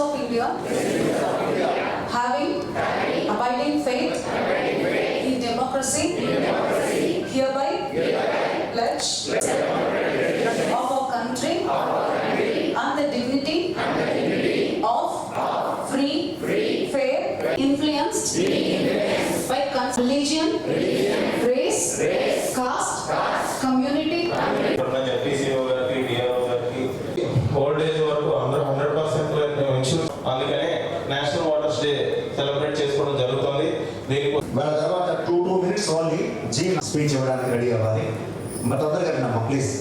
of India, having abiding faith in democracy, hereby pledge of our country and the dignity of free, fair, influenced by religion, race, caste, community. Old age వరకు అందరూ 100% insurance, అందుకనే national waters day celebrate చేసుకోవడం జరుగుతుంది. దీనికి మన తర్వాత 2 minutes only G speech ఇవ్వడానికి ready అవ్వాలి. మరి తొందరగా రండి please.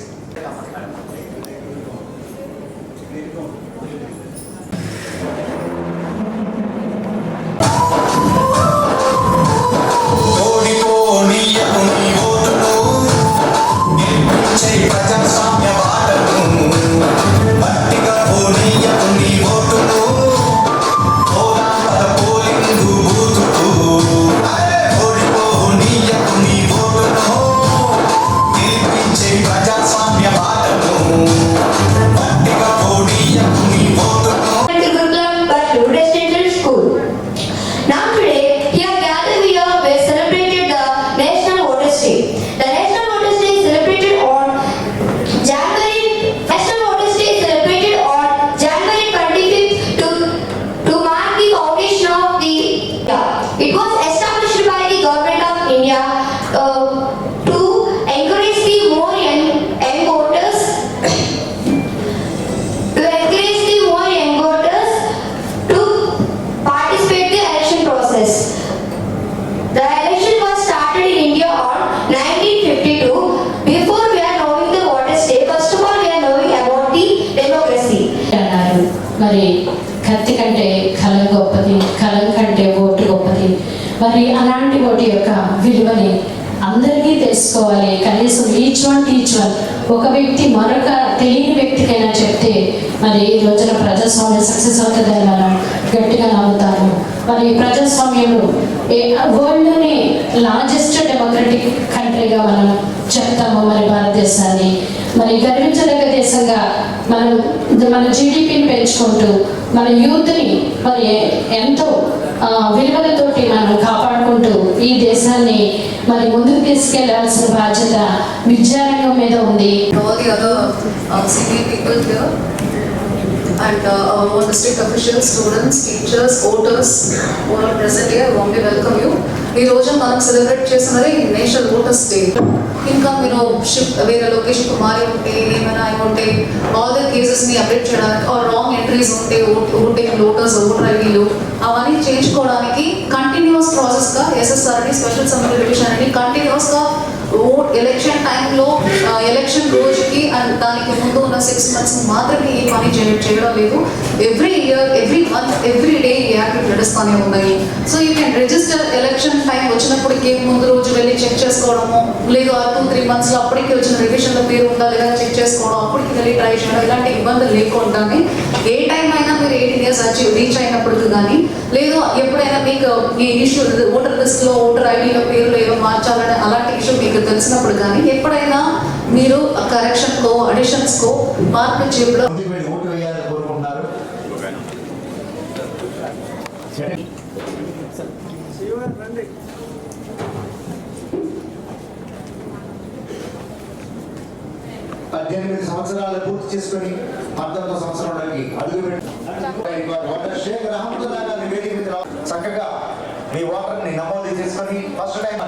It was established by the government of India to encourage the more young voters to participate in the election process. The election was started in India on 1952. Before we are knowing the voter state, first of all we are knowing about the democracy. మరి కత్తి కంటే కలం గొప్పది, కలం కంటే vote గొప్పది. మరి అలాంటి ఓటు యొక్క విలువని అందరికీ తెలుసుకోవాలి. కనీసం ఈచ్ వన్ ఒక వ్యక్తి మరొక తెలియని వ్యక్తికైనా చెప్తే మరి ఈ రోజున ప్రజాస్వామ్యం సక్సెస్ అవుతుందని మనం గట్టిగా నమ్ముతాము. మరి ప్రజాస్వామ్యంలో వరల్డ్లోని లార్జెస్ట్ డెమోక్రటిక్ కంట్రీగా మనం చెప్తాము మరి భారతదేశాన్ని. మరి గర్వించదగ్గ దేశంగా మన జీడిపిని పెంచుకుంటూ మన యూత్ని మరి ఎంతో విలువలతోటి మనం కాపాడుకుంటూ ఈ దేశాన్ని మరి ముందుకు తీసుకెళ్లాల్సిన బాధ్యత విద్యారంగం మీద ఉంది. And our district officials, students, teachers, voters who are present here, warmly welcome you. ఈ రోజు మనం సెలబ్రేట్ చేస్తున్నది నేషనల్ ఓటర్స్ డే. ఇంకా మీరు షిఫ్ట్ వేరే లొకేషన్కి మారి ఉంటే ఏమైనా అయి ఉంటే ఆల్ ద కేసెస్ని అప్డేట్ చేయడానికి ఆర్ రాంగ్ ఎంట్రీస్ ఉంటే ఓటింగ్ ఓటర్స్ ఓటర్ ఐడీలు అవన్నీ చేయించుకోవడానికి కంటిన్యూస్ ప్రాసెస్గా ఎస్ఎస్ఆర్ని స్పెషల్ సమ్మరీ రివిజన్ అని కంటిన్యూస్గా ఎలక్షన్ టైంలో ఎలక్షన్ రోజుకి అండ్ దానికి ముందు ఉన్న 6 months మాత్రమే ఈ పని చేయడం లేదు. Every year, every month, every day ఈ యాక్టివిటీ నడుస్తూనే ఉన్నాయి. So you can register election time వచ్చినప్పటికీ ముందు రోజు వెళ్ళి చెక్ చేసుకోవడము, లేదు 2-3 months అప్పటికి వచ్చిన రివిజన్లో పేరు ఉందా లేదా చెక్ చేసుకోవడం, అప్పటికి వెళ్ళి ట్రై చేయడం, ఇలాంటి ఇబ్బందులు లేకుండానే ఏ టైం అయినా మీరు 18 years రీచ్ అయినప్పటికీ కానీ, లేదు ఎప్పుడైనా మీకు ఈ ఇష్యూ ఓటర్ లిస్ట్లో ఓటర్ ఐడీలో పేర్లు ఏదో మార్చాలని అలాంటి ఇష్యూ మీకు తెలిసినప్పుడు కానీ ఎప్పుడైనా మీరు కరెక్షన్కో అడిషన్స్కో మార్పులు చేయడం ఓటు వేయాలని కోరుకుంటున్నారు. పద్దెనిమిది సంవత్సరాలు పూర్తి చేసుకుని 19వ సంవత్సరంలోకి అడుగుపెట్టి చక్కగా మీ ఓటర్ని నమోదు చేసుకొని first time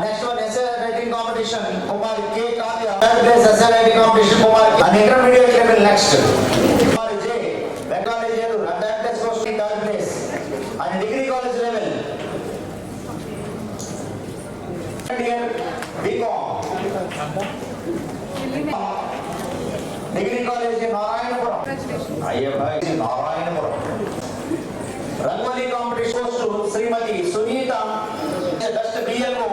next one essay writing competition Kumari K Kavya third place essay writing competition Kumari and intermediate level next Kumari J Bengali Jeru and that test question third place and degree college level year BCom degree college in Narayanpuram Ayyappai Narayanpuram Rangoli competition goes to Srimati Sunita best BLO